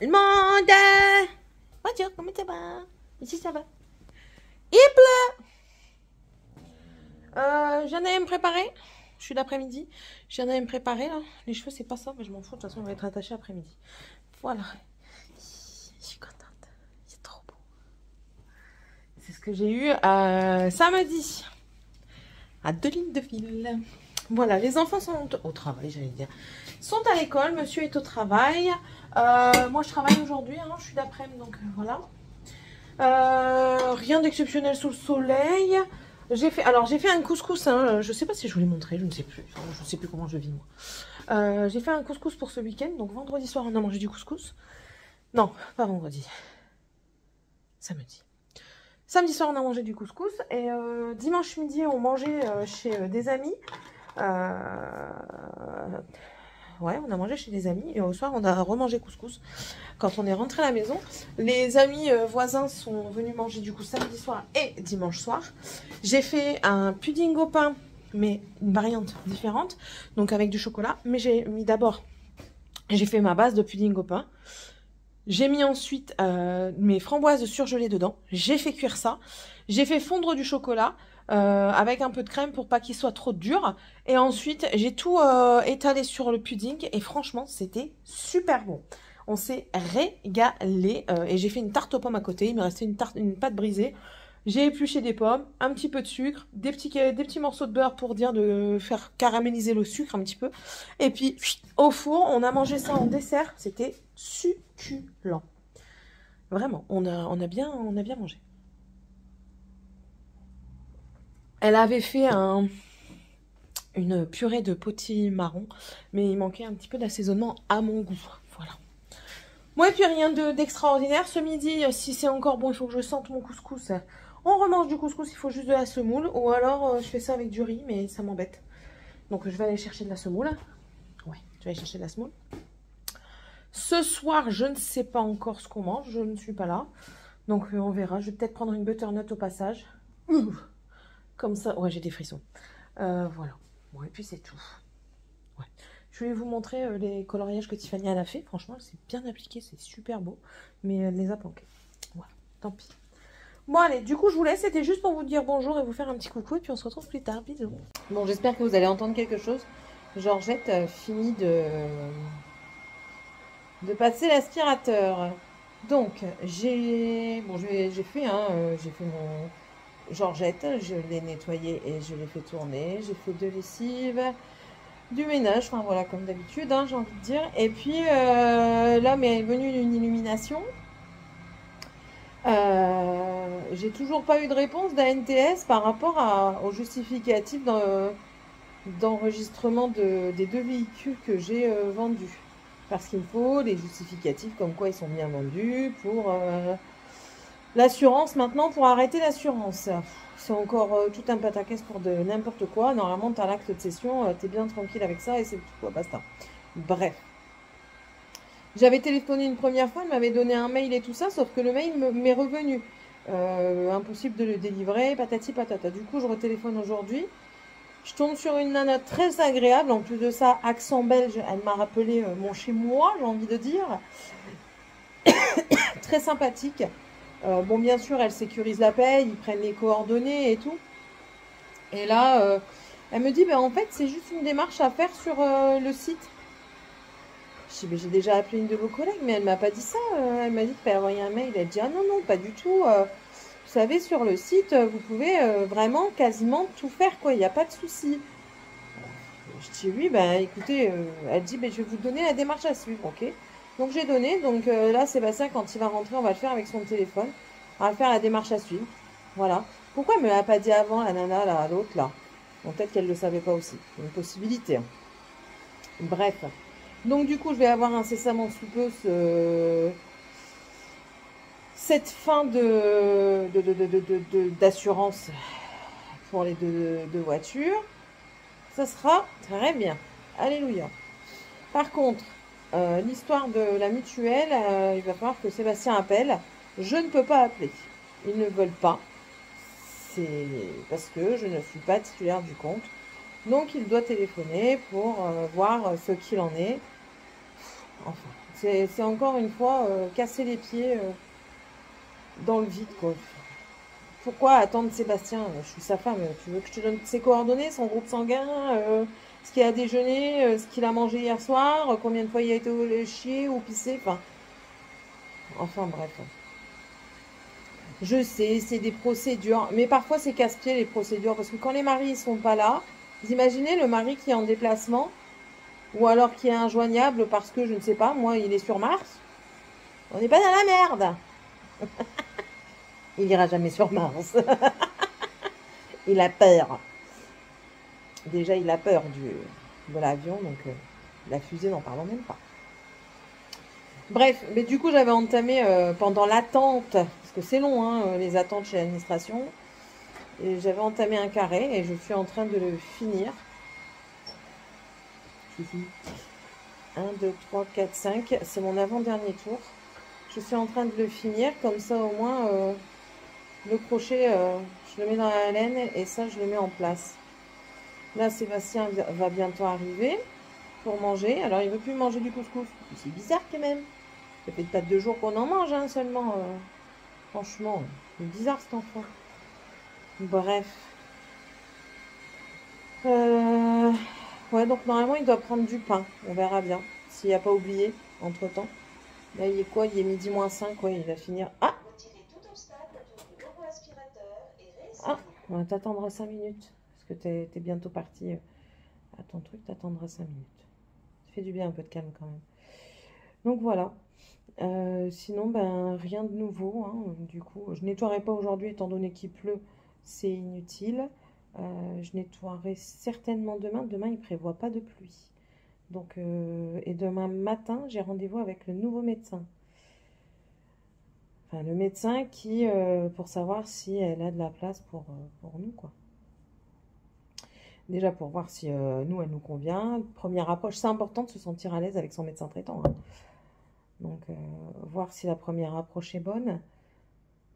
le monde! Bonjour, comment ça va? Ici ça va. Il pleut! J'en ai me préparer. Je suis d'après-midi. J'en ai me préparer là. Les cheveux, c'est pas ça, mais je m'en fous. De toute façon, on va être attaché après-midi. Voilà. Je suis contente. C'est trop beau. C'est ce que j'ai eu samedi. À 2 lignes de fil. Voilà, les enfants sont au travail, j'allais dire. Sont à l'école, monsieur est au travail. Moi, je travaille aujourd'hui, hein, je suis d'après-midi, donc voilà. Rien d'exceptionnel sous le soleil. J'ai fait un couscous, hein, je sais pas si je vous l'ai montré, je ne sais plus. Je ne sais plus comment je vis, moi. J'ai fait un couscous pour ce week-end, donc vendredi soir, on a mangé du couscous. Non, pas vendredi. Samedi. Samedi soir, on a mangé du couscous. Et dimanche midi, on mangeait chez des amis. Ouais, on a mangé chez des amis. Et au soir, on a remangé couscous. Quand on est rentré à la maison, les amis voisins sont venus manger du coup samedi soir et dimanche soir. J'ai fait un pudding au pain, mais une variante différente. Donc avec du chocolat. Mais j'ai mis d'abord, j'ai fait ma base de pudding au pain. J'ai mis ensuite mes framboises surgelées dedans. J'ai fait cuire ça. J'ai fait fondre du chocolat avec un peu de crème pour pas qu'il soit trop dur. Et ensuite, j'ai tout étalé sur le pudding. Et franchement, c'était super bon. On s'est régalé. Et j'ai fait une tarte aux pommes à côté. Il me restait une pâte brisée. J'ai épluché des pommes, un petit peu de sucre, des petits morceaux de beurre pour dire de faire caraméliser le sucre un petit peu. Et puis, au four, on a mangé ça en dessert. C'était succulent. Vraiment, on a bien mangé. Elle avait fait une purée de potimarron, mais il manquait un petit peu d'assaisonnement à mon goût. Voilà. Moi, et puis rien d'extraordinaire. Ce midi, si c'est encore bon, il faut que je sente mon couscous. On remange du couscous, il faut juste de la semoule. Ou alors, je fais ça avec du riz, mais ça m'embête. Donc, je vais aller chercher de la semoule. Ouais, je vais aller chercher de la semoule. Ce soir, je ne sais pas encore ce qu'on mange. Je ne suis pas là. Donc, on verra. Je vais peut-être prendre une butternut au passage. Comme ça. Ouais, j'ai des frissons. Voilà. Bon, et puis c'est tout. Ouais. Je vais vous montrer les coloriages que Tiffany a fait. Franchement, c'est bien appliqué. C'est super beau. Mais elle les a planqués. Voilà. Tant pis. Bon, allez. Du coup, je vous laisse. C'était juste pour vous dire bonjour et vous faire un petit coucou. Et puis, on se retrouve plus tard. Bisous. Bon, j'espère que vous allez entendre quelque chose. Georgette finit de passer l'aspirateur. Donc, j'ai fait mon Georgette, je l'ai nettoyé et je l'ai fait tourner. J'ai fait de lessive, du ménage, enfin voilà, comme d'habitude, hein, j'ai envie de dire. Et puis là, m'est venue une illumination. J'ai toujours pas eu de réponse d'ANTS par rapport au justificatif d'enregistrement des 2 véhicules que j'ai vendus. Parce qu'il me faut les justificatifs comme quoi ils sont bien vendus pour l'assurance maintenant, pour arrêter l'assurance. C'est encore tout un pataquès pour de n'importe quoi. Normalement, tu as l'acte de cession, tu es bien tranquille avec ça et c'est tout, quoi, basta. Bref. J'avais téléphoné une première fois, elle m'avait donné un mail et tout ça, sauf que le mail m'est revenu. Impossible de le délivrer, patati patata. Du coup, je retéléphone aujourd'hui. Je tombe sur une nana très agréable. En plus de ça, accent belge, elle m'a rappelé mon chez-moi, j'ai envie de dire. Très sympathique. Bon, bien sûr, elle sécurise la paye, ils prennent les coordonnées et tout. Et là, elle me dit, ben, en fait, c'est juste une démarche à faire sur le site. Je dis, ben, j'ai déjà appelé une de vos collègues, mais elle m'a pas dit ça. Elle m'a dit qu'il fallait envoyer un mail. Elle dit, ah non, non, pas du tout. Vous savez, sur le site, vous pouvez vraiment quasiment tout faire, quoi. Il n'y a pas de souci. Je dis, oui, ben, écoutez, elle dit, ben, je vais vous donner la démarche à suivre, ok. Donc, j'ai donné. Donc, là, Sébastien, quand il va rentrer, on va le faire avec son téléphone. On va faire la démarche à suivre. Voilà. Pourquoi elle ne me l'a pas dit avant, la nana, là, l'autre, là? Bon, peut-être qu'elle ne le savait pas aussi. C'est une possibilité. Hein. Bref. Donc, du coup, je vais avoir incessamment sous peu cette fin d'assurance pour les deux voitures. Ça sera très bien. Alléluia. Par contre, l'histoire de la mutuelle, il va falloir que Sébastien appelle. Je ne peux pas appeler. Ils ne veulent pas. C'est parce que je ne suis pas titulaire du compte. Donc, il doit téléphoner pour voir ce qu'il en est. Enfin, C'est encore une fois casser les pieds dans le vide, quoi. Pourquoi attendre Sébastien? Je suis sa femme. Tu veux que je te donne ses coordonnées, son groupe sanguin, ce qu'il a déjeuné, ce qu'il a mangé hier soir, combien de fois il a été chier ou pisser, enfin bref. Je sais, c'est des procédures, mais parfois c'est casse-pied les procédures, parce que quand les maris ne sont pas là, vous imaginez le mari qui est en déplacement, ou alors qui est injoignable parce que, je ne sais pas, moi il est sur Mars, on n'est pas dans la merde. Il ira jamais sur Mars. Il a peur. Déjà, il a peur de l'avion, donc la fusée, n'en parlons même pas. Bref, mais du coup, j'avais entamé pendant l'attente, parce que c'est long, hein, les attentes chez l'administration, et j'avais entamé un carré, et je suis en train de le finir. 1, 2, 3, 4, 5, c'est mon avant-dernier tour. Je suis en train de le finir, comme ça au moins... le crochet, je le mets dans la laine et ça, je le mets en place. Là, Sébastien va bientôt arriver pour manger. Alors, il ne veut plus manger du couscous. C'est bizarre quand même. Ça fait pas 2 jours qu'on en mange, hein, seulement. Franchement, c'est bizarre cet enfant. Bref. Ouais, donc normalement, il doit prendre du pain. On verra bien. S'il n'a pas oublié, entre-temps. Là, il est quoi? Il est midi moins 5. Ouais, il va finir. Ah! Ah, on va t'attendre 5 minutes. Parce que t'es bientôt parti à ton truc, t'attendras 5 minutes. Ça fait du bien un peu de calme quand même. Donc voilà. Sinon, ben rien de nouveau. Hein. Du coup, je nettoierai pas aujourd'hui étant donné qu'il pleut. C'est inutile. Je nettoierai certainement demain. Demain, il prévoit pas de pluie. Donc, et demain matin, j'ai rendez-vous avec le nouveau médecin. Enfin, le médecin qui, pour savoir si elle a de la place pour nous, quoi. Déjà pour voir si nous, elle nous convient. Première approche, c'est important de se sentir à l'aise avec son médecin traitant. Hein. Donc, voir si la première approche est bonne.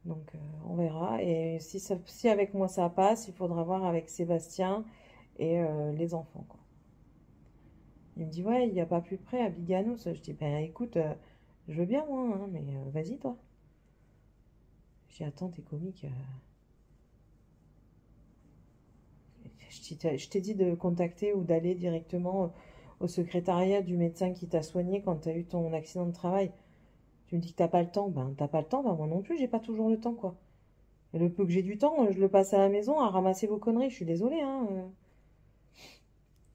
Donc, on verra. Et si avec moi ça passe, il faudra voir avec Sébastien et les enfants, quoi. Il me dit, ouais, il n'y a pas plus près à Biganos. Je dis, ben écoute, je veux bien, moi, hein, mais vas-y, toi. Je dis, attends, t'es comique. Je t'ai dit de contacter ou d'aller directement au secrétariat du médecin qui t'a soigné quand tu as eu ton accident de travail. Tu me dis que t'as pas le temps. Ben, t'as pas le temps, ben moi non plus, j'ai pas toujours le temps, quoi. Et le peu que j'ai du temps, je le passe à la maison à ramasser vos conneries. Je suis désolée, hein.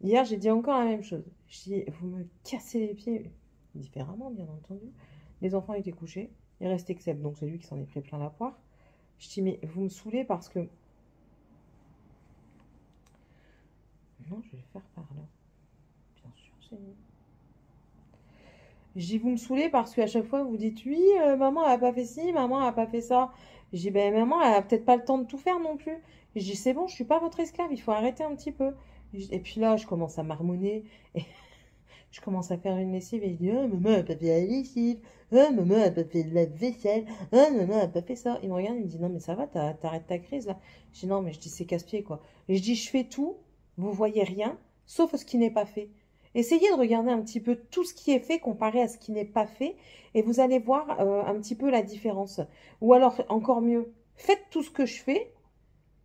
Hier, j'ai dit encore la même chose. Je dis, vous me cassez les pieds. Différemment, bien entendu. Les enfants étaient couchés. Il restait que Seb, donc c'est lui qui s'en est pris plein la poire. Je dis, mais vous me saoulez parce que... Non, je vais le faire par là. Bien sûr, c'est mieux. Je dis, vous me saoulez parce qu'à chaque fois, vous dites, oui, maman, elle n'a pas fait ci, maman, elle n'a pas fait ça. Je dis, ben, maman, elle n'a peut-être pas le temps de tout faire non plus. Je dis, c'est bon, je suis pas votre esclave, il faut arrêter un petit peu. Et puis là, je commence à marmonner. Et je commence à faire une lessive et je dis, oh, maman, elle n'a pas fait la lessive. Oh, maman, elle n'a pas fait la vaisselle. Oh, maman, elle n'a pas fait ça. Il me regarde, il me dit, non, mais ça va, t'arrêtes ta crise là. Je dis, non, mais je dis, c'est casse-pied, quoi. Et je dis, je fais tout, vous voyez rien, sauf ce qui n'est pas fait. Essayez de regarder un petit peu tout ce qui est fait comparé à ce qui n'est pas fait et vous allez voir un petit peu la différence. Ou alors, encore mieux, faites tout ce que je fais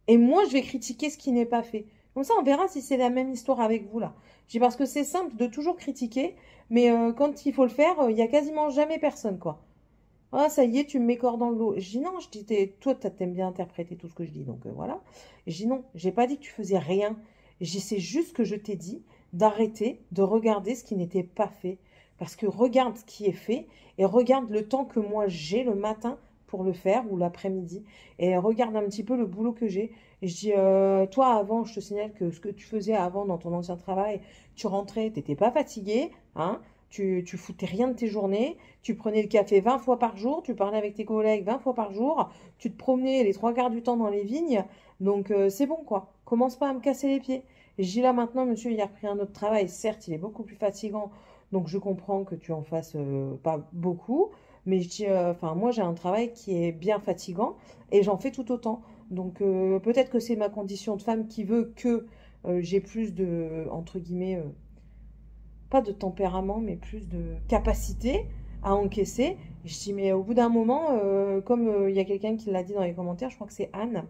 et moi, je vais critiquer ce qui n'est pas fait. Comme ça, on verra si c'est la même histoire avec vous là. Je dis parce que c'est simple de toujours critiquer, mais quand il faut le faire, il n'y a quasiment jamais personne, quoi. Ah, ça y est, tu me mets corps dans le lot. Je dis non, je dis, toi, t'aimes bien interpréter tout ce que je dis, donc voilà. Je dis non, j'ai pas dit que tu faisais rien. Je dis, c'est juste que je t'ai dit d'arrêter de regarder ce qui n'était pas fait. Parce que regarde ce qui est fait et regarde le temps que moi j'ai le matin pour le faire ou l'après-midi. Et regarde un petit peu le boulot que j'ai. Et je dis, toi, avant, je te signale que ce que tu faisais avant dans ton ancien travail, tu rentrais, t'étais pas fatigué, hein. Tu foutais rien de tes journées, tu prenais le café 20 fois par jour, tu parlais avec tes collègues 20 fois par jour, tu te promenais les 3 quarts du temps dans les vignes, donc c'est bon quoi, commence pas à me casser les pieds. Et je dis là maintenant, monsieur, il a repris un autre travail, certes il est beaucoup plus fatigant, donc je comprends que tu en fasses pas beaucoup, mais je dis, enfin moi j'ai un travail qui est bien fatigant et j'en fais tout autant. Donc peut-être que c'est ma condition de femme qui veut que j'ai plus de, entre guillemets, pas de tempérament, mais plus de capacité. à encaisser. Et je dis, mais au bout d'un moment, comme il y a quelqu'un qui l'a dit dans les commentaires, je crois que c'est Anne,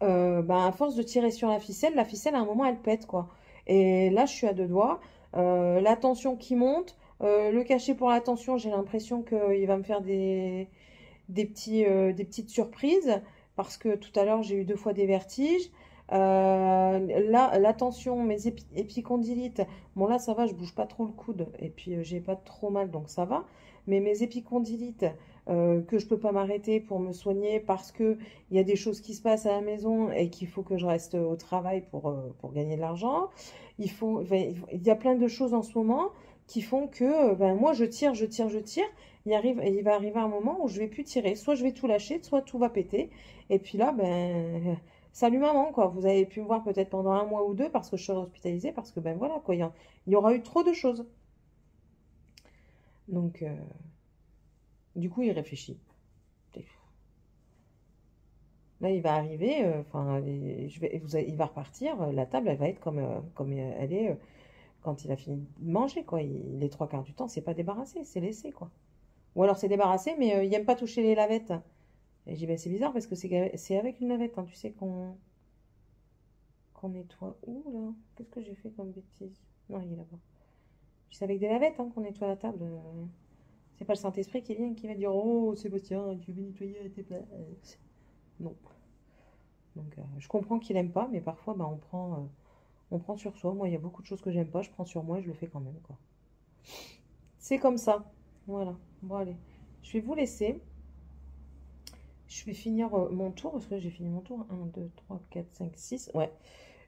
ben, à force de tirer sur la ficelle à un moment, elle pète, quoi. Et là, je suis à deux doigts. La tension qui monte, le cachet pour la tension, j'ai l'impression qu'il va me faire des petites surprises, parce que tout à l'heure, j'ai eu 2 fois des vertiges. Là, la tension, mes épicondylites, bon là, ça va, je bouge pas trop le coude, et puis j'ai pas trop mal, donc ça va. Mais mes épicondylites, que je peux pas m'arrêter pour me soigner parce que il y a des choses qui se passent à la maison et qu'il faut que je reste au travail pour gagner de l'argent. Il y a plein de choses en ce moment qui font que ben, moi, je tire. Il va arriver un moment où je vais plus tirer. Soit je vais tout lâcher, soit tout va péter. Et puis là, ben, salut maman, quoi. Vous avez pu me voir peut-être pendant 1 mois ou 2 parce que je serai hospitalisée, parce que ben voilà, quoi. Il y aura eu trop de choses. Donc, du coup, il réfléchit. Là, il va arriver, enfin, il va repartir. La table, elle va être comme elle est quand il a fini de manger, quoi. Les 3 quarts du temps, c'est pas débarrassé, c'est laissé, quoi. Ou alors c'est débarrassé, mais il aime pas toucher les lavettes. Et je dis, ben, c'est bizarre parce que c'est avec une lavette, hein. Tu sais qu'on nettoie où, là? Qu'est-ce que j'ai fait comme bêtise? Non, il est là-bas. C'est avec des lavettes, hein, qu'on nettoie la table. C'est pas le Saint-Esprit qui vient qui va dire, oh, Sébastien, tu veux nettoyer tes plats. Non. Donc, je comprends qu'il aime pas, mais parfois, ben, on prend sur soi. Moi, il y a beaucoup de choses que j'aime pas, je prends sur moi et je le fais quand même, quoi. C'est comme ça. Voilà. Bon, allez. Je vais vous laisser. Je vais finir mon tour, parce que j'ai fini mon tour. 1, 2, 3, 4, 5, 6. Ouais.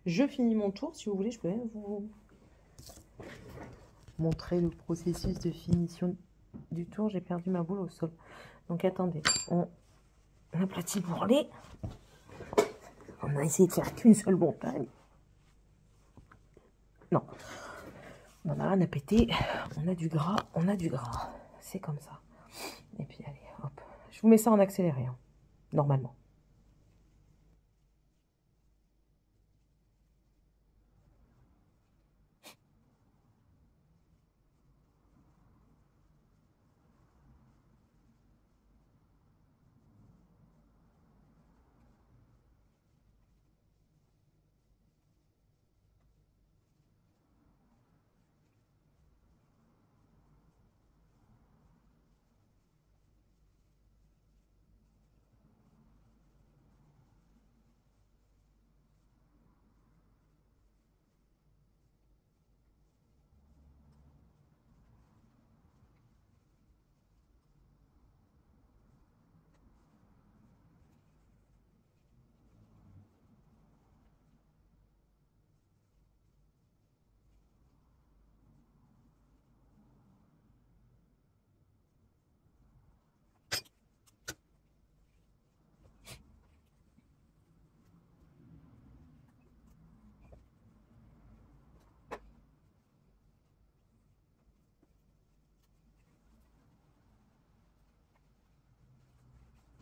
Je finis mon tour. Si vous voulez, je peux même vous montrer le processus de finition du tour. J'ai perdu ma boule au sol. Donc, attendez. On aplatit le bourrelet. On a essayé de faire qu'une seule montagne. Non. On a rien à péter. On a du gras. C'est comme ça. Et puis, allez, hop. Je vous mets ça en accéléré, hein, normalement.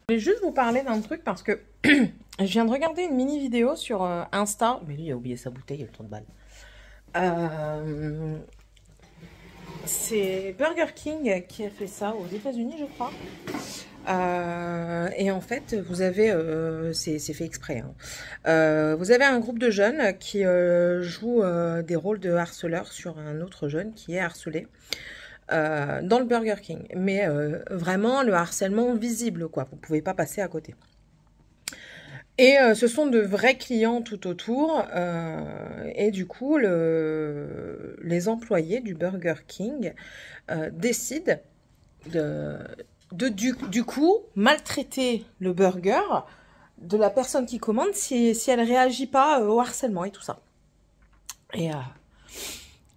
Je vais juste vous parler d'un truc parce que je viens de regarder une mini vidéo sur Insta. Mais lui, il a oublié sa bouteille, il a le temps de balle. C'est Burger King qui a fait ça aux États-Unis, je crois. Et en fait, vous avez, c'est fait exprès, hein. Vous avez un groupe de jeunes qui jouent des rôles de harceleurs sur un autre jeune qui est harcelé. Dans le Burger King, mais vraiment le harcèlement visible, quoi. Vous pouvez pas passer à côté. Et ce sont de vrais clients tout autour, et du coup, les employés du Burger King décident du coup maltraiter le burger de la personne qui commande si elle réagit pas au harcèlement et tout ça.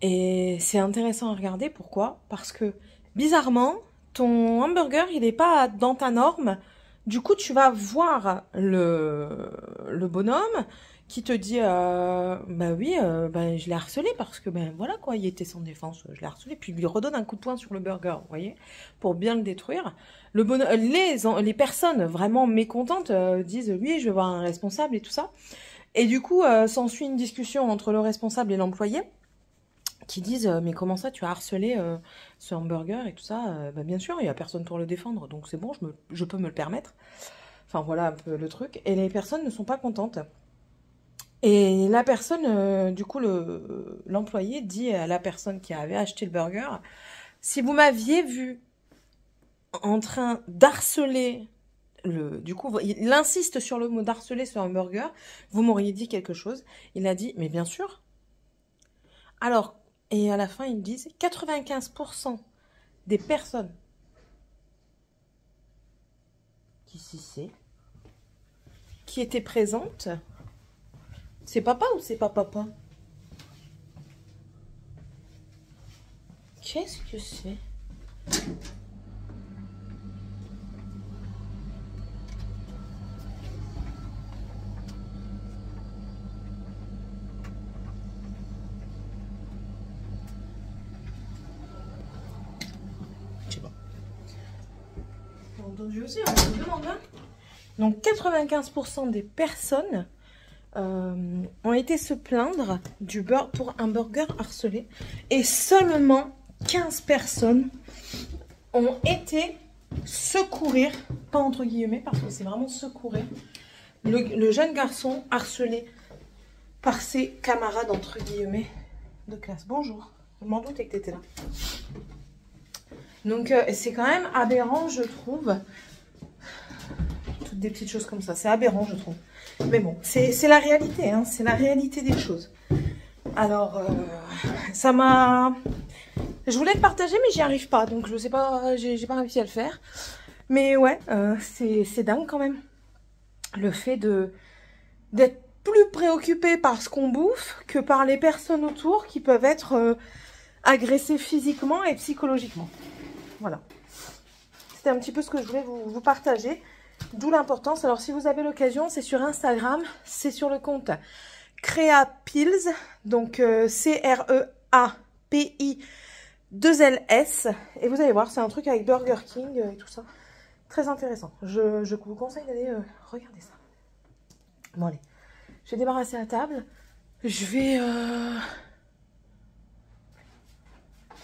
Et c'est intéressant à regarder. Pourquoi? Parce que, bizarrement, ton hamburger, il n'est pas dans ta norme. Du coup, tu vas voir le bonhomme qui te dit bah oui, ben, je l'ai harcelé parce que, ben voilà quoi, il était sans défense, je l'ai harcelé. Puis il lui redonne un coup de poing sur le burger, vous voyez, pour bien le détruire. Les personnes vraiment mécontentes disent oui, je vais voir un responsable et tout ça. Et du coup, s'ensuit une discussion entre le responsable et l'employé. qui disent mais comment ça tu as harcelé ce hamburger et tout ça, bah, bien sûr il n'y a personne pour le défendre donc c'est bon, je peux me le permettre. Enfin voilà un peu le truc. Et les personnes ne sont pas contentes. Et la personne, du coup l'employé dit à la personne qui avait acheté le burger, si vous m'aviez vu en train d'harceler du coup, il insiste sur le mot d'harceler ce hamburger, vous m'auriez dit quelque chose. Il a dit, mais bien sûr. Alors, et à la fin, ils disent 95% des personnes qui étaient présentes, c'est papa ou c'est pas papa? Qu'est-ce que c'est? Entendu aussi, on me demande. Hein. Donc 95% des personnes ont été se plaindre pour un burger harcelé et seulement 15 personnes ont été secourir, pas entre guillemets parce que c'est vraiment secourir, le jeune garçon harcelé par ses camarades entre guillemets de classe. Bonjour, je m'en doutais que tu étais là. Donc c'est quand même aberrant je trouve. Toutes des petites choses comme ça, c'est aberrant je trouve. Mais bon, c'est la réalité, hein, c'est la réalité des choses. Alors, ça m'a... Je voulais le partager mais j'y arrive pas, donc je sais pas, j'ai pas réussi à le faire. Mais ouais, c'est dingue quand même. Le fait d'être plus préoccupé par ce qu'on bouffe que par les personnes autour qui peuvent être agressées physiquement et psychologiquement. Voilà. C'était un petit peu ce que je voulais vous partager. D'où l'importance. Alors, si vous avez l'occasion, c'est sur Instagram. C'est sur le compte CreaPills. Donc, CREAPI2LS. Et vous allez voir, c'est un truc avec Burger King et tout ça. Très intéressant. Je vous conseille d'aller regarder ça. Bon, allez. Je vais débarrasser la table. Je vais...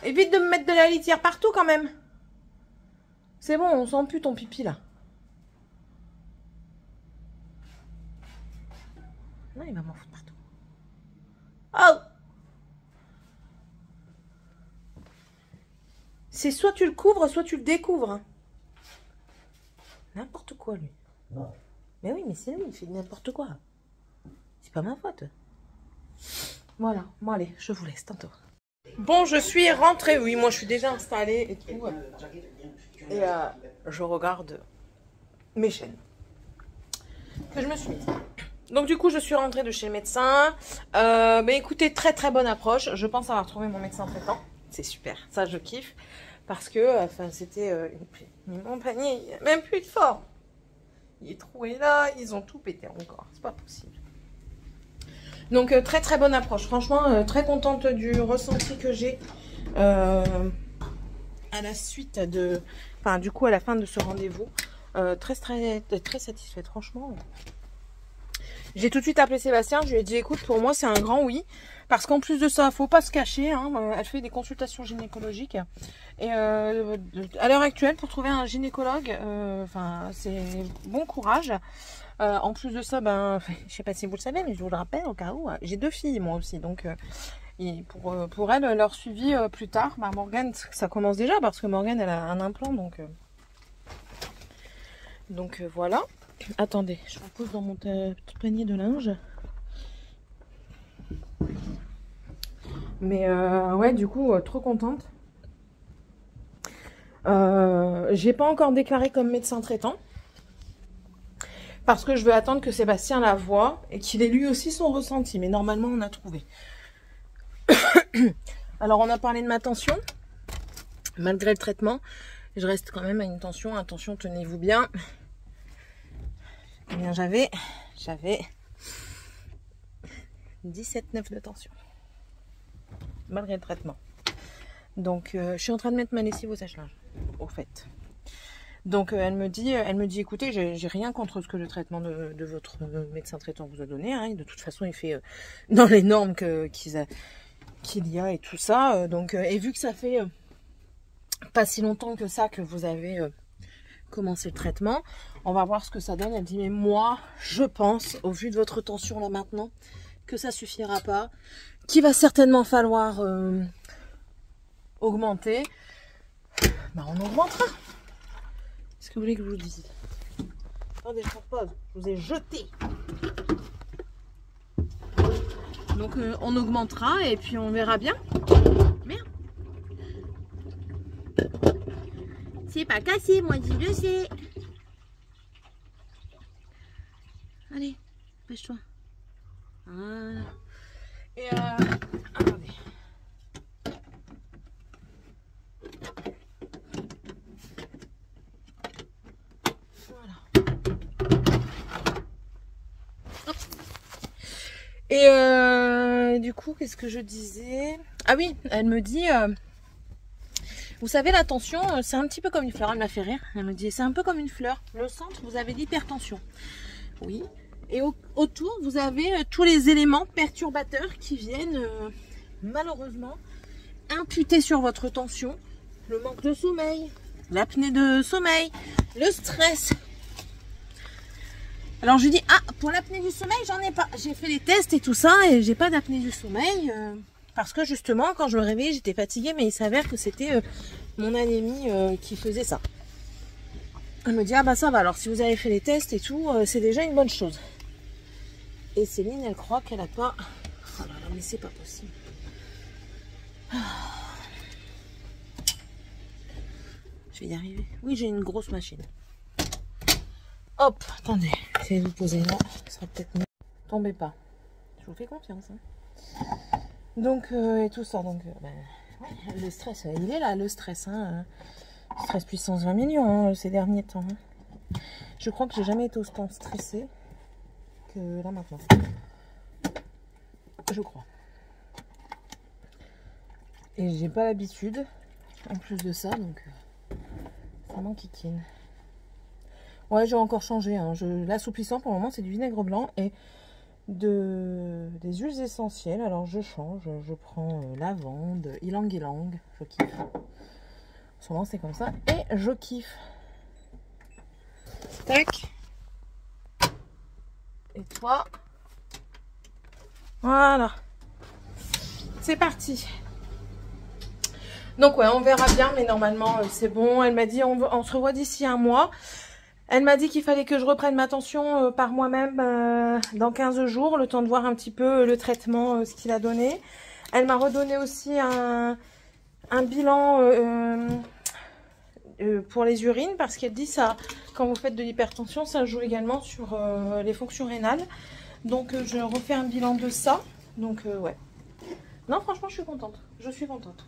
Évite de me mettre de la litière partout quand même. C'est bon, on sent plus ton pipi là. Non, il va m'en foutre partout. Oh! C'est soit tu le couvres, soit tu le découvres. N'importe quoi, lui. Non. Mais oui, mais c'est lui, il fait n'importe quoi. C'est pas ma faute. Voilà. Bon, allez, je vous laisse tantôt. Bon, je suis rentrée. Oui, moi, je suis déjà installée et tout. Et je regarde mes chaînes que je me suis mise. Donc du coup je suis rentrée de chez le médecin. Mais écoutez, très très bonne approche. Je pense avoir trouvé mon médecin traitant. C'est super, ça je kiffe. Parce que enfin c'était mon panier, il n'y a même plus de forme. Il est troué là, ils ont tout pété encore. C'est pas possible. Donc très très bonne approche. Franchement, très contente du ressenti que j'ai à la suite de... Enfin du coup à la fin de ce rendez-vous. Très satisfaite franchement. J'ai tout de suite appelé Sébastien, je lui ai dit écoute pour moi c'est un grand oui parce qu'en plus de ça faut pas se cacher, hein, elle fait des consultations gynécologiques et à l'heure actuelle pour trouver un gynécologue enfin c'est bon courage. En plus de ça ben je sais pas si vous le savez mais je vous le rappelle au cas où j'ai 2 filles moi aussi donc et pour elles leur suivi plus tard bah, Morgane ça commence déjà parce que Morgane elle a un implant donc voilà. Attendez, je vous pose dans mon petit panier de linge. Mais ouais, du coup, trop contente. J'ai pas encore déclaré comme médecin traitant. Parce que je veux attendre que Sébastien la voie et qu'il ait lui aussi son ressenti. Mais normalement, on a trouvé. Alors, on a parlé de ma tension. Malgré le traitement, je reste quand même à une tension. Attention, tenez-vous bien. Eh bien, j'avais 17,9 de tension. Malgré le traitement. Donc, je suis en train de mettre ma lessive au sèche-linge, au fait. Donc, elle me dit, écoutez, j'ai rien contre ce que le traitement de votre médecin traitant vous a donné. Hein. De toute façon, il fait dans les normes qu'il y a et tout ça. Donc, et vu que ça fait pas si longtemps que ça que vous avez commencé le traitement, on va voir ce que ça donne. Elle dit mais moi je pense au vu de votre tension là maintenant que ça suffira pas, qu'il va certainement falloir augmenter. Bah on augmentera. Qu'est-ce que vous voulez que je vous dise? Attendez, je repose, je vous ai jeté. Donc on augmentera et puis on verra bien. Merde. C'est pas cassé, moi je le sais. Allez, pêche-toi. Voilà. Et attendez. Voilà. Hop. Et du coup, qu'est-ce que je disais? Ah oui, elle me dit... vous savez, la tension, c'est un petit peu comme une fleur. Elle m'a fait rire. Elle me dit, c'est un peu comme une fleur. Le centre, vous avez l'hypertension. Oui. Et autour, vous avez tous les éléments perturbateurs qui viennent malheureusement imputer sur votre tension. Le manque de sommeil, l'apnée de sommeil, le stress. Alors je lui dis, ah, pour l'apnée du sommeil, j'en ai pas. J'ai fait les tests et tout ça et j'ai pas d'apnée du sommeil. Parce que justement, quand je me réveillais, j'étais fatiguée, mais il s'avère que c'était mon anémie qui faisait ça. Elle me dit, ah bah ça va, alors si vous avez fait les tests et tout, c'est déjà une bonne chose. Et Céline, elle croit qu'elle a pas... Oh là là, mais c'est pas possible. Je vais y arriver. Oui, j'ai une grosse machine. Hop, attendez, essayez de vous poser là, ça sera peut-être mieux. Tombez pas. Je vous fais confiance. Hein. Donc, et tout ça, donc, ben, ouais, le stress, il est là, le stress. Hein. Stress puissance 20 millions hein, ces derniers temps. Hein. Je crois que j'ai jamais été autant stressée que là maintenant. Je crois. Et j'ai pas l'habitude, en plus de ça, donc ça m'enquiquine. Ouais, j'ai encore changé. Hein. L'assouplissant pour le moment, c'est du vinaigre blanc et des huiles essentielles. Alors je change, je prends lavande, ylang-ylang, je kiffe. En ce moment, c'est comme ça et je kiffe. Tac. Et toi, voilà, c'est parti. Donc ouais, on verra bien, mais normalement c'est bon. Elle m'a dit on se revoit d'ici un mois. Elle m'a dit qu'il fallait que je reprenne ma tension par moi-même dans 15 jours, le temps de voir un petit peu le traitement, ce qu'il a donné. Elle m'a redonné aussi un bilan pour les urines, parce qu'elle dit ça, quand vous faites de l'hypertension, ça joue également sur les fonctions rénales. Donc je refais un bilan de ça. Donc ouais. Non, franchement, je suis contente. Je suis contente.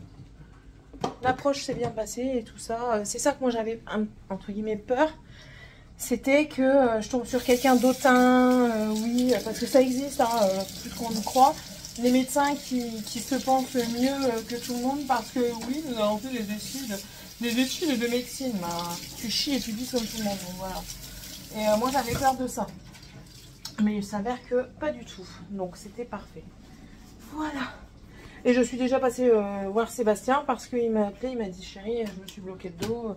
L'approche s'est bien passée et tout ça. C'est ça que moi j'avais, entre guillemets, peur. C'était que je tombe sur quelqu'un d'autant, oui, parce que ça existe, hein, plus qu'on le croit. Les médecins qui se pensent mieux que tout le monde parce que oui, nous avons fait des études de médecine. Bah, tu chies et tu dis comme tout le monde. Donc, voilà. Et moi j'avais peur de ça. Mais il s'avère que pas du tout. Donc c'était parfait. Voilà. Et je suis déjà passée voir Sébastien parce qu'il m'a appelé, il m'a dit chérie, je me suis bloqué le dos.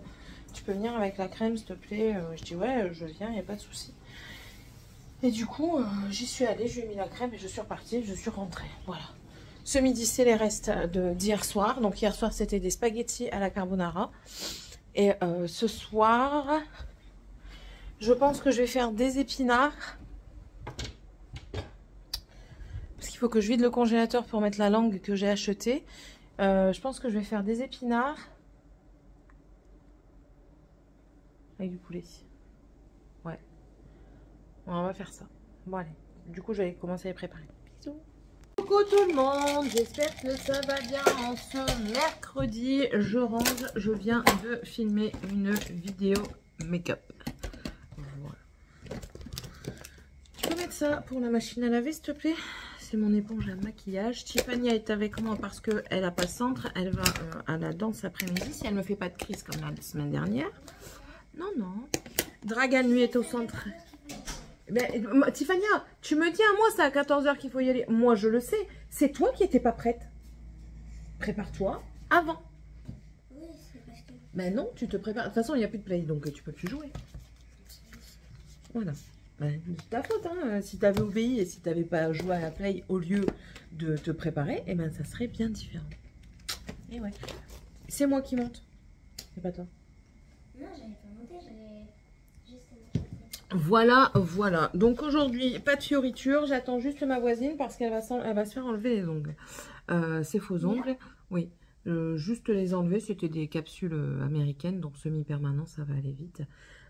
Tu peux venir avec la crème s'il te plaît? Je dis ouais, je viens, il n'y a pas de souci. Et du coup, j'y suis allée, je lui ai mis la crème et je suis repartie, je suis rentrée. Voilà. Ce midi, c'est les restes d'hier soir. Donc hier soir, c'était des spaghettis à la carbonara. Et ce soir, je pense que je vais faire des épinards. Parce qu'il faut que je vide le congélateur pour mettre la langue que j'ai achetée. Je pense que je vais faire des épinards. Avec du poulet. Ouais. On va faire ça. Bon allez. Du coup je vais commencer à les préparer. Bisous. Coucou tout le monde. J'espère que ça va bien en ce mercredi. Je range. Je viens de filmer une vidéo make-up. Voilà. Tu peux mettre ça pour la machine à laver s'il te plaît? C'est mon éponge à maquillage. Tiffany est avec moi parce qu'elle n'a pas de centre. Elle va à la danse après-midi. Si elle ne me fait pas de crise comme la semaine dernière. Non, non. Dragan, lui, est au centre. Mais, Tiffania, tu me dis à moi, c'est à 14 h qu'il faut y aller. Moi, je le sais. C'est toi qui n'étais pas prête. prépare-toi avant. Oui, c'est parce que... Ben non, tu te prépares. De toute façon, il n'y a plus de play, donc tu peux plus jouer. Voilà. Ben, c'est ta faute, hein. Si tu avais obéi et si tu n'avais pas joué à la play au lieu de te préparer, eh ben ça serait bien différent. Et ouais. C'est moi qui monte. C'est pas toi. Non, j'avais pas monté, j'avais juste... Voilà, voilà. Donc aujourd'hui, pas de fioriture. J'attends juste ma voisine parce qu'elle va se faire enlever les ongles. Ces faux ongles, oui. Juste les enlever, c'était des capsules américaines, donc semi-permanent, ça va aller vite.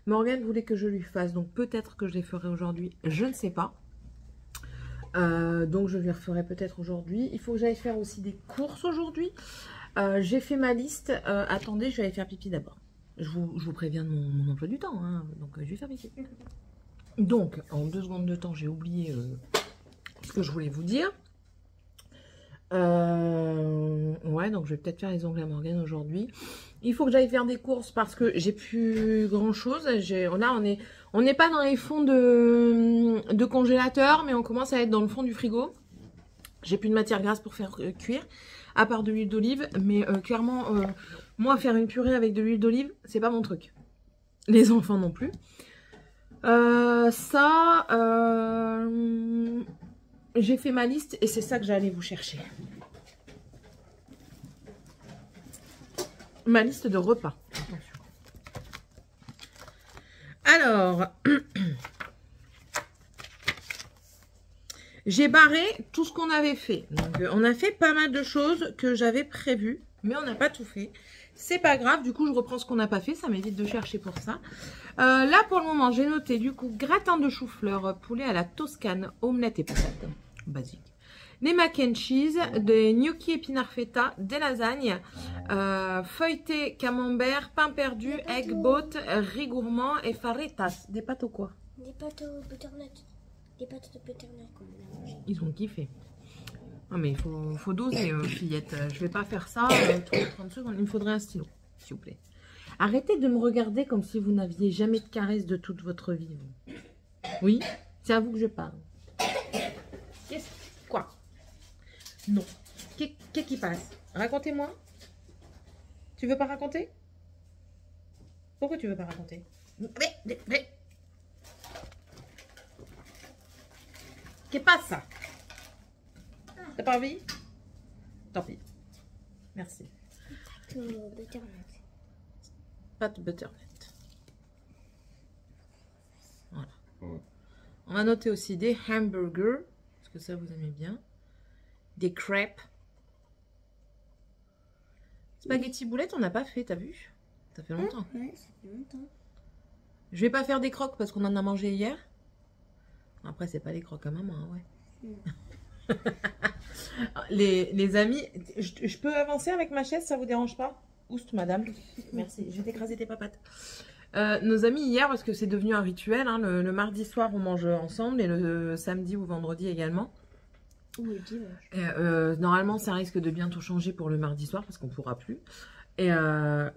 Morgane voulait que je lui fasse, donc peut-être que je les ferai aujourd'hui, je ne sais pas. Donc je les referai peut-être aujourd'hui. Il faut que j'aille faire aussi des courses aujourd'hui. J'ai fait ma liste. Attendez, je vais aller faire pipi d'abord. Je vous préviens de mon emploi du temps, hein, donc je vais faire pipi. Donc, en 2 secondes de temps, j'ai oublié ce que je voulais vous dire. Ouais, donc je vais peut-être faire les ongles à Morgane aujourd'hui. Il faut que j'aille faire des courses parce que j'ai plus grand chose. Là, on n'est pas dans les fonds de congélateur, mais on commence à être dans le fond du frigo. J'ai plus de matière grasse pour faire cuire, à part de l'huile d'olive. Mais clairement, moi, faire une purée avec de l'huile d'olive, c'est pas mon truc. Les enfants non plus. J'ai fait ma liste et c'est ça que j'allais vous chercher. Ma liste de repas. Attention. Alors, j'ai barré tout ce qu'on avait fait. Donc, on a fait pas mal de choses que j'avais prévues, mais on n'a pas tout fait. C'est pas grave, du coup, je reprends ce qu'on n'a pas fait. Ça m'évite de chercher pour ça. Là, pour le moment, j'ai noté, du coup, gratin de chou-fleur, poulet à la toscane, omelette et patates. Basique. Les mac and cheese, des gnocchi épinards feta, des lasagnes, feuilleté camembert, pain perdu, egg boat, riz gourmand et faritas. Des pâtes au quoi? Des pâtes au butternut. Des pâtes de butternut qu'on a mangé. Ils ont kiffé. Non mais il faut doser, fillette. Je vais pas faire ça tous les 30 secondes. Il me faudrait un stylo, s'il vous plaît. Arrêtez de me regarder comme si vous n'aviez jamais de caresse de toute votre vie. Vous. Oui, c'est à vous que je parle. Qu'est-ce quoi? Non. Qu'est-ce qui passe? Racontez-moi. Tu veux pas raconter? Pourquoi tu veux pas raconter? Qu'est-ce passe ça? T'as pas envie? Tant pis. Merci. Pâtes au butternut. Pâte butternut. Voilà. On va noter aussi des hamburgers. Parce que ça, vous aimez bien. Des crêpes. Spaghetti boulettes, on n'a pas fait, t'as vu? Ça fait longtemps. Ouais, ça fait longtemps. Je vais pas faire des croques parce qu'on en a mangé hier. Après, c'est pas les croques à maman, ouais. Les amis, je peux avancer avec ma chaise, ça vous dérange pas? Oust, madame. Merci, je vais t'écraser tes papates. Nos amis hier, parce que c'est devenu un rituel, hein, le mardi soir on mange ensemble et le samedi ou vendredi également. Ou le dimanche. Normalement ça risque de bientôt changer pour le mardi soir parce qu'on ne pourra plus. Et elle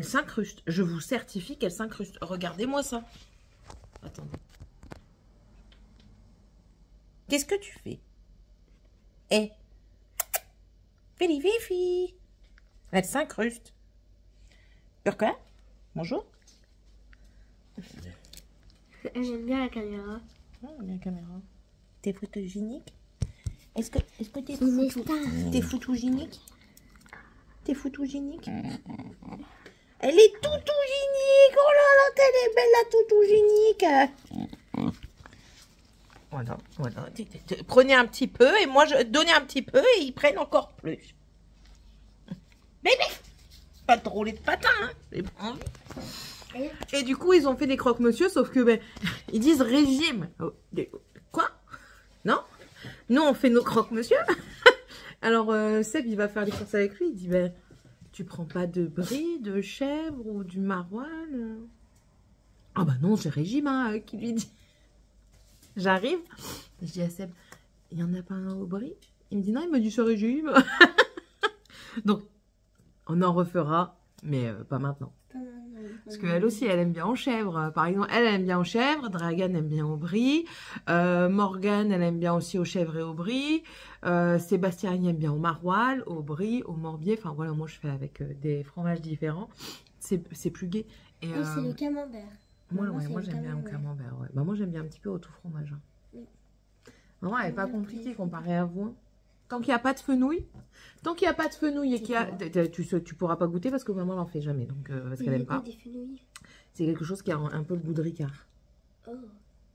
s'incruste, je vous certifie qu'elle s'incruste. Regardez-moi ça. Attendez. Qu'est-ce que tu fais? Eh, Fili Fifi. Elle s'incruste. Pourquoi? Bonjour. J'aime bien la caméra. Oh, bien caméra. T'es photogénique? Est-ce que t'es photogénique? T'es photogénique? Elle est toutogénique. Oh là là, qu'elle est belle la toutogénique. Voilà, voilà. Prenez un petit peu et moi je donnez un petit peu et ils prennent encore plus. Bébé, pas de rouler de patin, hein. Et du coup, ils ont fait des croque-monsieur, sauf que ben, ils disent régime. Quoi? Non? Nous, on fait nos croque-monsieur. Alors, Seb, il va faire les courses avec lui. Il dit, ben, tu prends pas de brie, de chèvre ou du maroilles? Ah bah non, c'est régime, hein, qui lui dit. J'arrive, je dis à Seb, il n'y en a pas un au brie? Il me dit, non, il m'a dit ce régime. Donc, on en refera, mais pas maintenant. Parce qu'elle aussi, elle aime bien en chèvre. Par exemple, elle aime bien en chèvre, Dragan aime bien au brie, Morgane, elle aime bien aussi au chèvre et au brie, Sébastien il aime bien au maroilles, au brie, au morbier. Enfin voilà, moi je fais avec des fromages différents. C'est plus gai. Et c'est le camembert. moi j'aime bien au camembert. Ouais. Bah, moi j'aime bien un petit peu au tout fromage. Oui. Maman, elle n'est pas compliquée comparée à vous. Tant qu'il n'y a pas de fenouil, et qu'il y a, tu pourras pas goûter parce que maman n'en fait jamais, donc parce qu'elle n'aime pas. C'est quelque chose qui a un peu le goût de Ricard. Oh.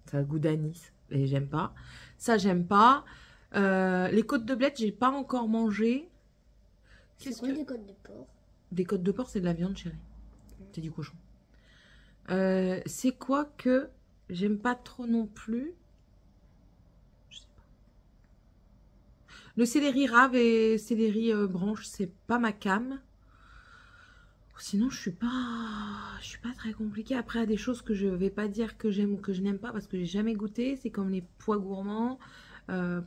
Ça a le goût d'anis et j'aime pas. Ça j'aime pas. Les côtes de bled, j'ai pas encore mangé. C'est quoi des côtes de porc? Des côtes de porc, c'est de la viande, chérie. C'est du cochon. C'est quoi que j'aime pas trop non plus? Je sais pas. Le céleri rave et céleri branche, c'est pas ma came. Sinon, je suis pas très compliquée. Après, il y a des choses que je vais pas dire que j'aime ou que je n'aime pas parce que j'ai jamais goûté. C'est comme les pois gourmands,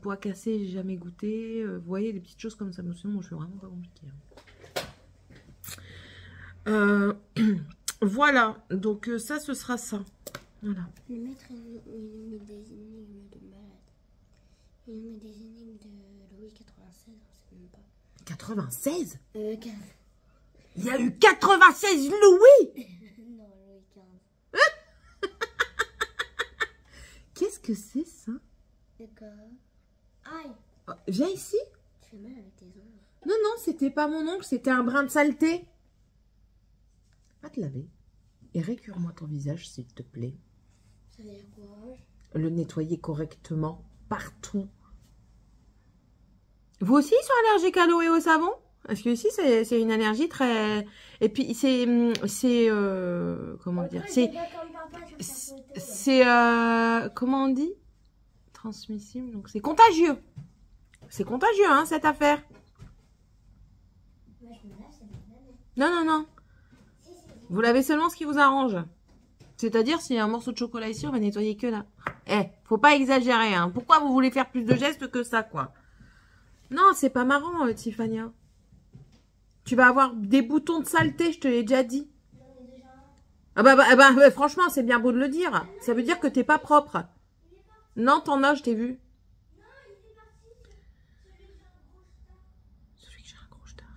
pois cassés, j'ai jamais goûté. Vous voyez, des petites choses comme ça. Mais sinon, moi, je suis vraiment pas compliquée. Voilà. Donc ça, ce sera ça. Voilà. Le maître, il nous met des énigmes de malade. Il nous met des énigmes de Louis 96, on sait même pas. 96 15. Il y a eu 96 Louis. Non, Louis 15. Qu'est-ce que c'est ça? D'accord. Aïe. Oh, viens ici. Tu fais mal avec tes ongles. Non, non, c'était pas mon ongle, c'était un brin de saleté. Va te laver. Et récure-moi ton visage, s'il te plaît. Ça veut dire quoi? Le nettoyer correctement, partout. Vous aussi, ils sont allergiques à l'eau et au savon? Parce que ici, c'est une allergie très... Et puis, c'est comment dire? C'est... comment on dit? Transmissible, donc c'est contagieux. C'est contagieux, hein, cette affaire. Non, non, non. Vous lavez seulement ce qui vous arrange. C'est-à-dire, s'il y a un morceau de chocolat ici, on va nettoyer que là. Eh, faut pas exagérer, hein. Pourquoi vous voulez faire plus de gestes que ça, quoi? Non, c'est pas marrant, Tiffania. Tu vas avoir des boutons de saleté, je te l'ai déjà dit. Ah bah, franchement, c'est bien beau de le dire. Ça veut dire que t'es pas propre. Non, t'en as, je t'ai vu. Celui que j'ai un gros star.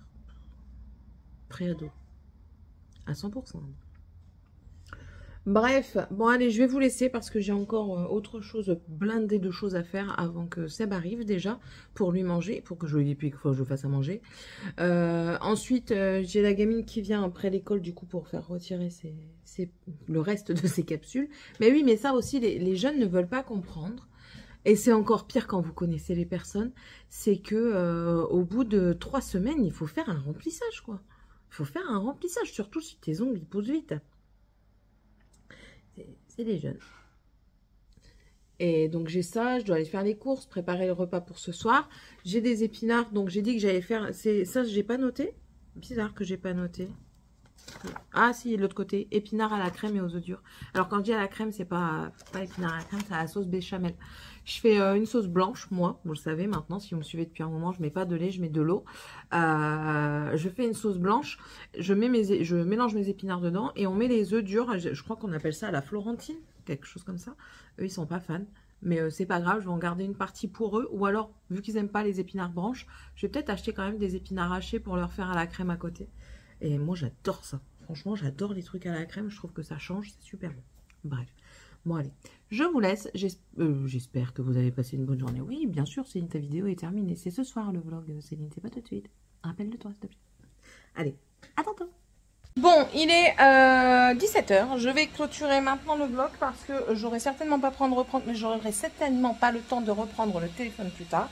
Préado. À 100%. Bref, bon allez, je vais vous laisser parce que j'ai encore autre chose, blindée de choses à faire avant que Seb arrive déjà pour lui manger, pour que je lui puis qu'il faut que je fasse à manger. Ensuite, j'ai la gamine qui vient après l'école du coup pour faire retirer le reste de ses capsules. Mais oui, mais ça aussi, les jeunes ne veulent pas comprendre. Et c'est encore pire quand vous connaissez les personnes, c'est que au bout de 3 semaines, il faut faire un remplissage, quoi. Il faut faire un remplissage, surtout si tes ongles ils poussent vite. C'est les jeunes. Et donc j'ai ça, je dois aller faire les courses, préparer le repas pour ce soir. J'ai des épinards, donc j'ai dit que j'allais faire... Ça, j'ai pas noté. Bizarre que j'ai pas noté. Ah si, de l'autre côté, épinards à la crème et aux œufs durs. Alors quand je dis à la crème, c'est pas épinards à la crème, c'est à la sauce béchamel. Je fais une sauce blanche, moi, vous le savez maintenant, si vous me suivez depuis un moment, je mets pas de lait, je mets de l'eau. Je fais une sauce blanche, je mélange mes épinards dedans et on met les œufs durs, je crois qu'on appelle ça à la Florentine, quelque chose comme ça. Eux, ils sont pas fans, mais c'est pas grave, je vais en garder une partie pour eux. Ou alors, vu qu'ils aiment pas les épinards branches, je vais peut-être acheter quand même des épinards hachés pour leur faire à la crème à côté. Et moi, j'adore ça. Franchement, j'adore les trucs à la crème, je trouve que ça change, c'est super bon. Bref. Bon allez, je vous laisse, j'espère que vous avez passé une bonne journée. Oui, bien sûr, Céline, ta vidéo est terminée. C'est ce soir le vlog, Céline, c'est pas tout de suite. Rappelle-le-toi, s'il te plaît. Allez, à tantôt. Bon, il est 17 h. Je vais clôturer maintenant le vlog parce que j'aurai certainement pas mais j'aurai certainement pas le temps de reprendre le téléphone plus tard.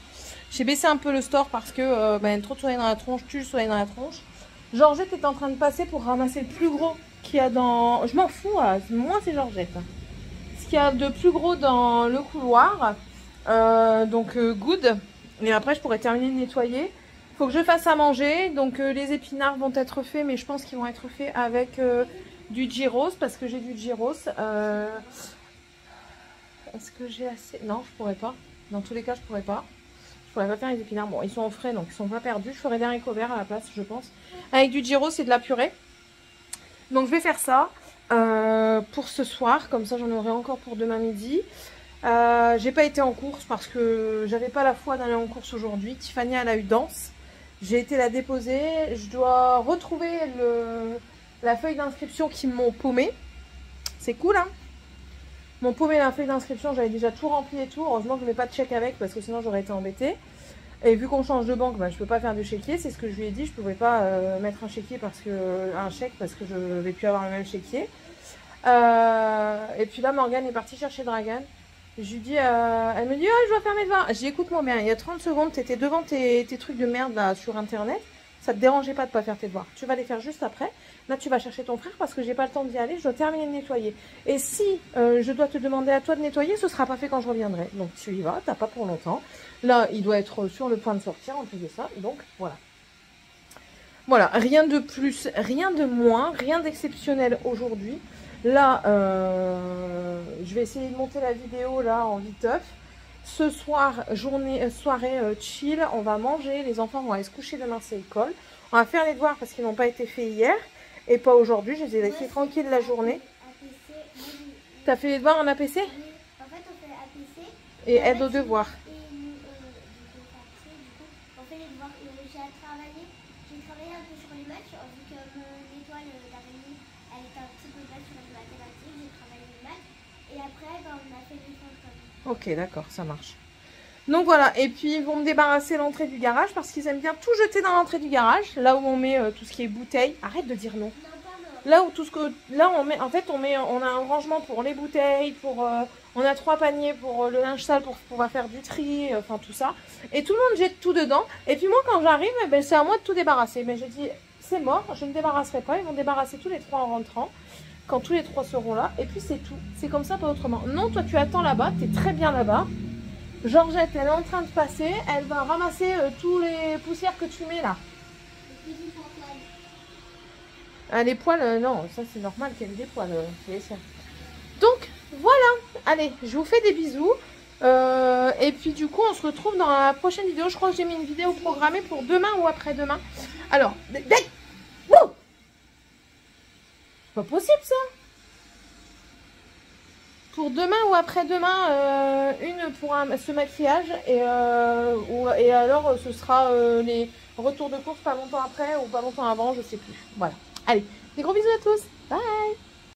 J'ai baissé un peu le store parce que trop de soleil dans la tronche, tue le soleil dans la tronche. Georgette est en train de passer pour ramasser le plus gros qu'il y a dans... Je m'en fous, moi c'est Georgette. Ce qu'il y a de plus gros dans le couloir. Donc good. Et après je pourrais terminer de nettoyer. Il faut que je fasse à manger. Donc les épinards vont être faits, mais je pense qu'ils vont être faits avec du gyros. Parce que j'ai du gyros. Est-ce que j'ai assez... Non, je pourrais pas. Dans tous les cas, je pourrais pas. Je pourrais pas faire les épinards. Bon, ils sont au frais, donc ils sont pas perdus. Je ferai des haricots verts à la place, je pense. Avec du gyros et de la purée. Donc je vais faire ça pour ce soir, comme ça j'en aurai encore pour demain midi. J'ai pas été en course parce que j'avais pas la foi d'aller en course aujourd'hui. Tiffany elle a eu danse. J'ai été la déposer. Je dois retrouver la feuille d'inscription qui m'ont paumé. C'est cool hein. M'ont paumé la feuille d'inscription, j'avais déjà tout rempli et tout. Heureusement que je mets pas de chèque avec parce que sinon j'aurais été embêtée. Et vu qu'on change de banque, bah, je peux pas faire de chéquier. C'est ce que je lui ai dit. Je pouvais pas mettre un chéquier un chèque parce que je vais plus avoir le même chéquier. Et puis là Morgane est partie chercher Dragan. Je lui dis, elle me dit, oh, je dois faire mes devoirs. J'ai dit, écoute-moi bien, il y a 30 secondes, tu étais devant tes trucs de merde là sur internet. Ça te dérangeait pas de pas faire tes devoirs. Tu vas les faire juste après. Là, tu vas chercher ton frère parce que j'ai pas le temps d'y aller. Je dois terminer de nettoyer. Et si je dois te demander à toi de nettoyer, ce sera pas fait quand je reviendrai. Donc tu y vas, t'as pas pour longtemps. Là, il doit être sur le point de sortir en plus de ça. Donc voilà. Voilà, rien de plus, rien de moins, rien d'exceptionnel aujourd'hui. Là, je vais essayer de monter la vidéo là en viteuf. Ce soir, soirée chill, on va manger. Les enfants vont aller se coucher demain, c'est école. On va faire les devoirs parce qu'ils n'ont pas été faits hier et pas aujourd'hui. Je les ai laissés tranquilles la journée. T'as fait les devoirs en APC? En fait, on fait APC. Et aide aux devoirs. On fait les devoirs. J'ai travaillé un peu sur les matchs, vu que mon étoile d'araignée, elle était un petit peu basse sur les mathématiques. J'ai travaillé les maths. Et après, on a fait les devoirs. Ok, d'accord, ça marche. Donc voilà, et puis ils vont me débarrasser l'entrée du garage parce qu'ils aiment bien tout jeter dans l'entrée du garage, là où on met tout ce qui est bouteilles. Arrête de dire non. Là où tout ce que là on met, en fait on a un rangement pour les bouteilles, on a 3 paniers pour le linge sale pour pouvoir faire du tri, enfin tout ça. Et tout le monde jette tout dedans. Et puis moi quand j'arrive, ben, c'est à moi de tout débarrasser. Mais j'ai dit c'est mort, je ne débarrasserai pas. Ils vont débarrasser tous les 3 en rentrant. Quand tous les 3 seront là. Et puis c'est tout. C'est comme ça, pas autrement. Non, toi tu attends là-bas, tu es très bien là-bas. Georgette, elle est en train de passer. Elle va ramasser tous les poussières que tu mets là. Ah, les poils, non, ça c'est normal qu'elle ait des poils. Donc, voilà. Allez, je vous fais des bisous. Et puis du coup, on se retrouve dans la prochaine vidéo. Je crois que j'ai mis une vidéo programmée pour demain ou après-demain. Alors, c'est pas possible ça. Pour demain ou après-demain, une pour ce maquillage et alors ce sera les retours de course pas longtemps après ou pas longtemps avant, je sais plus. Voilà. Allez, des gros bisous à tous. Bye.